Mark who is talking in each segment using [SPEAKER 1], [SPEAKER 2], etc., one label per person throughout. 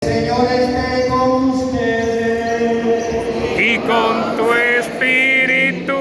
[SPEAKER 1] Señor esté con ustedes.
[SPEAKER 2] Y con tu espíritu.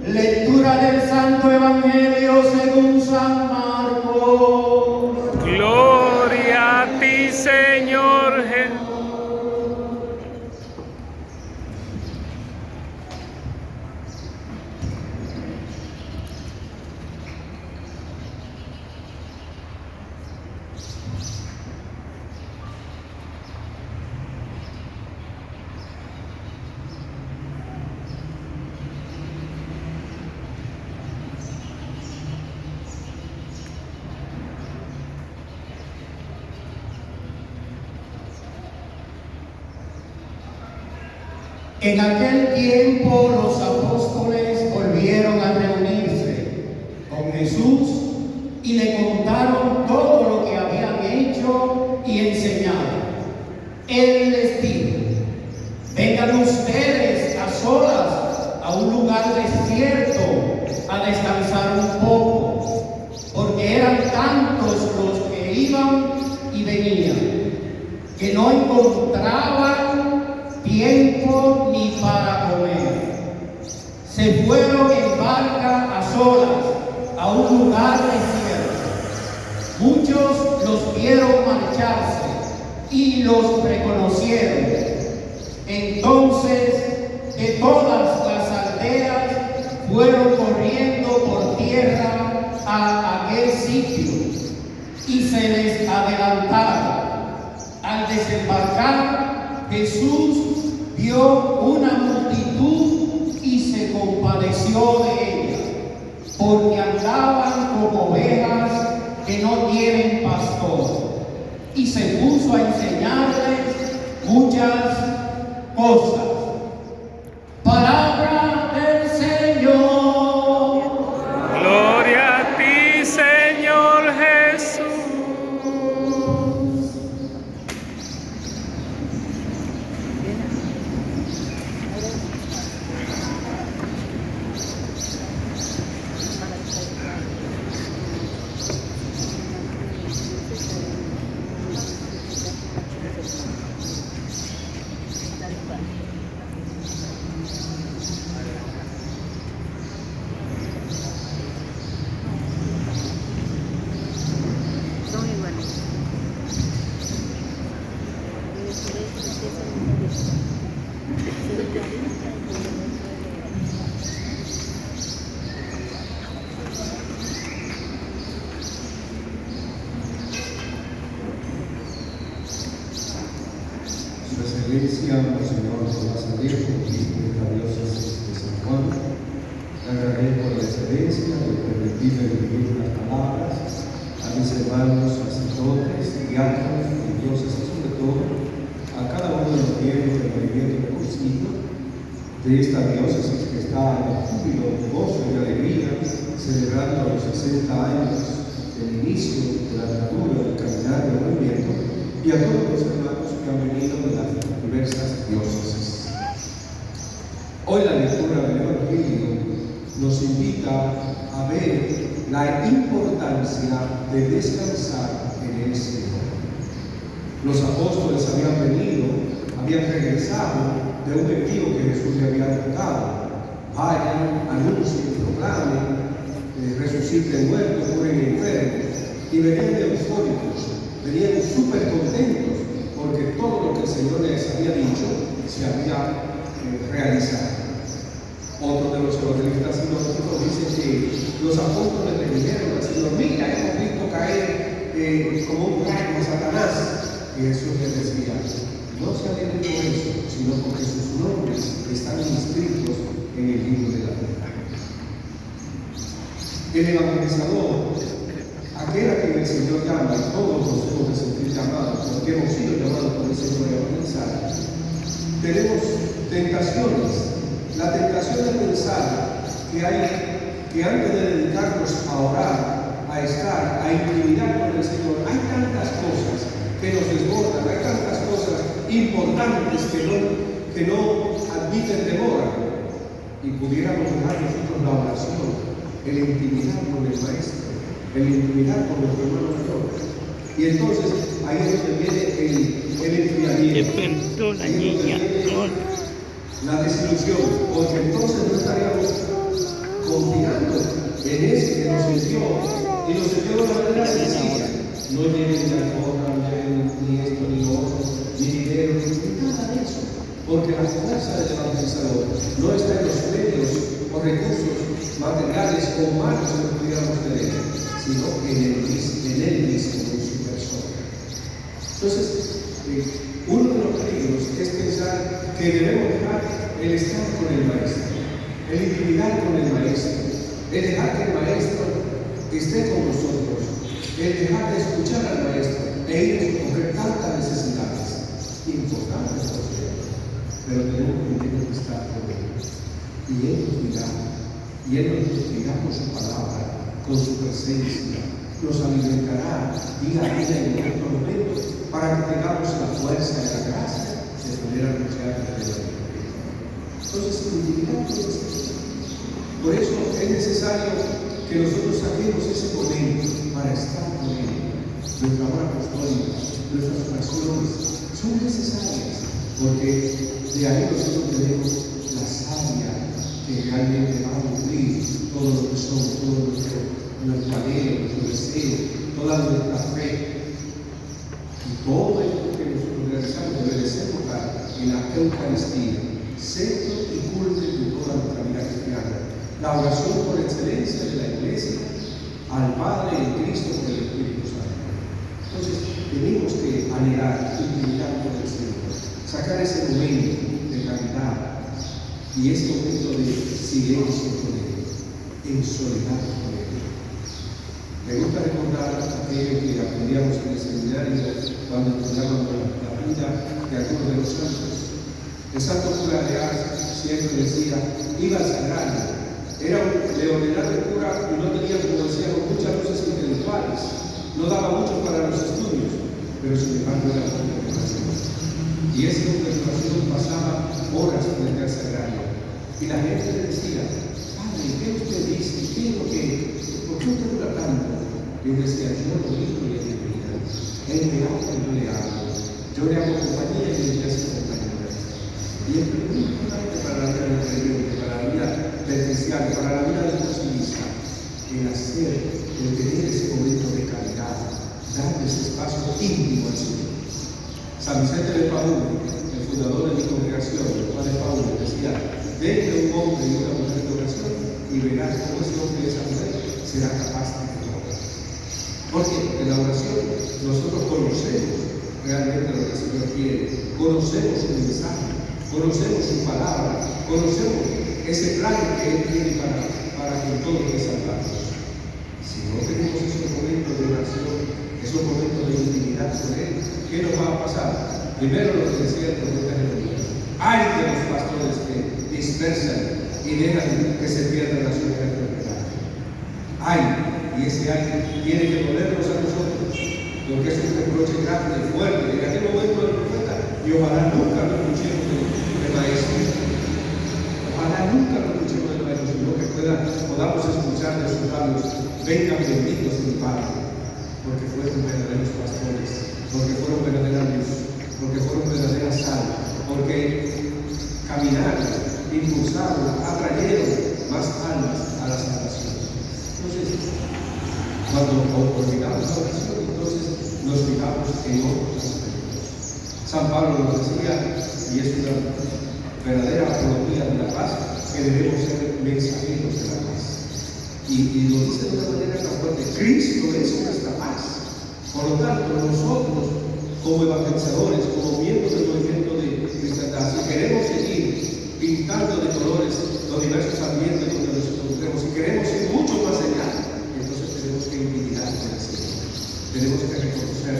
[SPEAKER 1] Lectura del Santo Evangelio según San Marcos.
[SPEAKER 2] Gloria a ti, Señor Jesús.
[SPEAKER 1] En aquel tiempo los apóstoles volvieron a reunirse con Jesús y le contaron todo lo que habían hecho y enseñado. Él les dijo: vengan ustedes a solas a un lugar desierto a descansar un poco, porque eran tantos los que iban y venían, que no encontraban tiempo ni para comer. Se fueron en barca a solas a un lugar desierto. Muchos los vieron marcharse y los reconocieron. Entonces de todas las aldeas fueron corriendo por tierra a aquel sitio y se les adelantaron. Al desembarcar, Jesús vio una multitud y se compadeció de ella, porque andaban como ovejas que no tienen pastor, y se puso a enseñarles muchas cosas. Palabra del Señor.
[SPEAKER 2] Gloria a ti, Señor Jesús.
[SPEAKER 3] Su excelencia, Monseñor Tomás Alejo, obispo de la diócesis de San Juan, le agradezco la excelencia de permitirme dirigir unas palabras a mis hermanos sacerdotes, diáconos, religiosas y sobre todo a cada uno de los miembros del movimiento de concilio de esta diócesis que está en júbilo, gozo y alegría, celebrando los 60 años del inicio de la andadura del caminar del movimiento, y a todos los hermanos que han venido de las diversas diócesis. Hoy la lectura del Evangelio nos invita a ver la importancia de descansar en el Señor. Los apóstoles habían venido, habían regresado de un envío que Jesús le había dado. Vayan, anuncien, proclamen, resuciten muertos, curen enfermos, y venían eufóricos. Venían súper contentos porque todo lo que el Señor les había dicho se había realizado. Otro de los evangelistas sinópticos dice que los apóstoles le dijeron al Señor: mira, hemos visto caer como un rayo a Satanás. Y Jesús les decía: no se alegren por eso, sino porque sus nombres están inscritos en el libro de la vida. El evangelizador, aquel a quien el Señor llama, y todos nos hemos de sentir llamados, porque hemos sido llamados por el Señor a evangelizar, tenemos tentaciones. La tentación de pensar que antes de dedicarnos a orar, a estar, a intimidar con el Señor, hay tantas cosas que nos desbordan, hay tantas cosas importantes que no admiten demora, y pudiéramos dejar nosotros la oración, el intimidar con el Maestro, el intimidar con nuestro hermano mayor. Y entonces ahí es donde viene el enfriamiento.
[SPEAKER 2] Perdona,
[SPEAKER 3] Ahí es donde
[SPEAKER 2] niña.
[SPEAKER 3] viene la desilusión, porque entonces no estaríamos confiando en ese que nos envió y nos envió de una manera sencilla. No lleven ni alforja, no lleven ni esto ni lo otro, ni dinero, ni nada de eso. Porque la fuerza del evangelizador no está en los medios o recursos materiales o humanos que pudiéramos tener, sino en él mismo, en su persona. Entonces, uno de los peligros es pensar que debemos dejar el estar con el maestro, el intimidar con el maestro, el dejar que el maestro esté con nosotros, el dejar de escuchar al maestro e ir a escoger tantas necesidades importantes, por cierto, pero tenemos que estar con él. Y él nos dirá, y él nos dirá con su palabra, con su presencia, nos alimentará día a día en nuestros momentos para que tengamos la fuerza y la gracia de poder anunciar el Evangelio. Entonces, intimidad con el Señor. Por eso es necesario que nosotros saquemos ese momento para estar con Él. Nuestra obra apostólica, nuestras oraciones son necesarias, porque de ahí nosotros tenemos la savia que realmente va a cumplir todo lo que somos, todo nuestro anhelo, nuestro deseo, toda nuestra fe. Y todo esto que nosotros realizamos debe de ser tocar en la Eucaristía, centro y culto de toda nuestra vida cristiana. La oración por excelencia de la Iglesia al Padre en Cristo por el Espíritu Santo. Entonces, tenemos que anhelar, intimidar con el Señor, sacar ese momento de calidad y ese momento de silencio con Él, en soledad con Él. Me gusta recordar aquello que aprendíamos en el seminario cuando estudiábamos la vida de algunos de los santos. El santo cura de Ars siempre decía, iba al sagrario. Era un leonelario cura y no tenía, como decíamos, muchas luces intelectuales. No daba mucho para los estudios, pero sin embargo era un hombre de oración. Y ese hombre de oración pasaba horas frente al sagrario. Y la gente le decía, padre, ¿qué usted dice? ¿Qué es lo que? ¿Por qué usted dura tanto? Y él decía, yo lo digo y él me mira. Él me habla y yo le hablo. Yo le hago compañía y él me hace compañía. Y es muy importante para la vida del creyente, para la vida del cristiano, para la vida del posibilista, el hacer, el tener ese momento de calidad, darle ese espacio íntimo al Señor. San Vicente de Paúl, el fundador de mi congregación, el padre Paúl, decía, denle un hombre y una mujer de oración y verás cómo ese hombre y esa mujer será capaz de todo. ¿Por qué? Porque en la oración nosotros conocemos realmente lo que el Señor quiere, conocemos su mensaje, conocemos su palabra, conocemos ese plan que Él tiene para que todos nos salvamos. Si no tenemos esos momentos de oración, esos momentos de intimidad con Él, ¿qué nos va a pasar? Primero lo que decía el profeta Jeremías. Hay de los pastores que dispersan y dejan que se pierdan las ovejas del pecado. Hay, y ese hay tiene que dolernos a nosotros, porque es un reproche grande, fuerte, en aquel momento del profeta, y ojalá nunca lo escuchemos del maestro. Ojalá nunca lo escuchemos del maestro, sino que podamos escuchar de sus labios, vengan benditos mi Padre, porque fueron verdaderos pastores, porque fueron verdaderas luz, porque fueron verdaderas sal, porque caminaron, impulsaron, atrayeron más almas a la salvación. Entonces, cuando olvidamos la oración, entonces nos fijamos en otros aspectos. San Pablo nos decía, y es una verdadera apología de la paz, que debemos ser mensajeros de la paz. Y lo dice de una manera tan fuerte, Cristo es nuestra paz. Por lo tanto, nosotros, como evangelizadores, como miembros del movimiento de cristiandad, si queremos seguir pintando de colores los diversos ambientes donde nos encontremos, si queremos ir mucho más allá, entonces tenemos que intimidar con el Señor. Tenemos que reconocer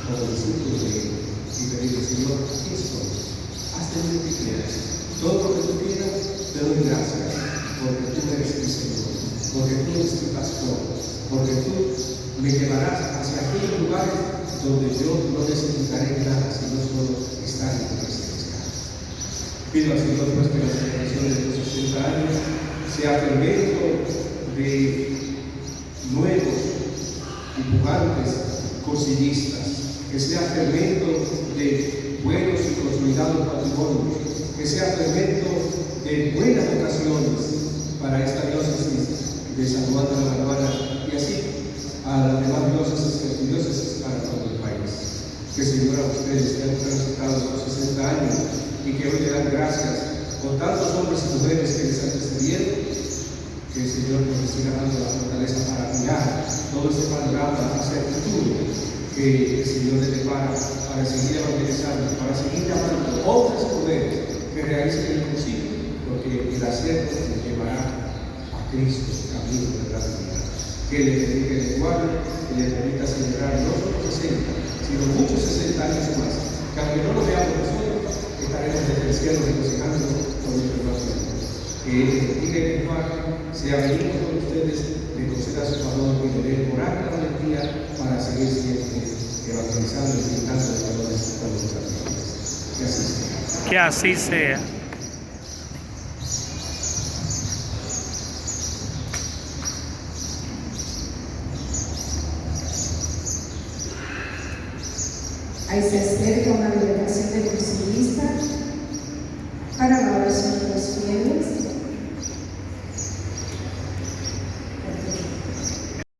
[SPEAKER 3] como discípulos de Él y pedirle, Señor, aquí estoy, hazte lo que quieras, todo lo que tú quieras, te doy gracias, porque tú eres mi Señor, porque tú eres mi pastor, porque tú me llevarás hacia aquellos lugares donde yo no necesitaré nada, sino solo estar en tu presencia. Pido al Señor pues que la celebración de estos 60 años sea fermento de nuevos y pujantes cursillistas, que sea fermento de buenos y consolidados patrimonios, que sea fermento de buenas vocaciones para esta diócesis de San Juan de la Maguana y así a las demás diócesis para todo el país. Que Señor a ustedes que han transitado los 60 años y que hoy le dan gracias por tantos hombres y mujeres que les antecedieron, que el Señor nos siga dando la fortaleza para mirar todo ese panorama hacia el futuro que el Señor le depara para seguir evangelizando, para seguir llamando hombres y mujeres que realicen el concilio, porque el acierto nos llevará a Cristo, camino de la vida. Que le bendiga el guarde, que le permita celebrar no solo 60, sino muchos 60 años más, que aunque no lo veamos nosotros, estaremos desde el cielo regocijando con nuestro hermano. Que Él bendiga el guarde, sea benigno con ustedes, le conceda su favor y le dé moral la valentía para seguir siempre evangelizando y gritando los valores de nuestras vidas. Que así sea.
[SPEAKER 2] Que así sea.
[SPEAKER 4] Ahí se acerca una delegación de cursillistas para la oración de los fieles.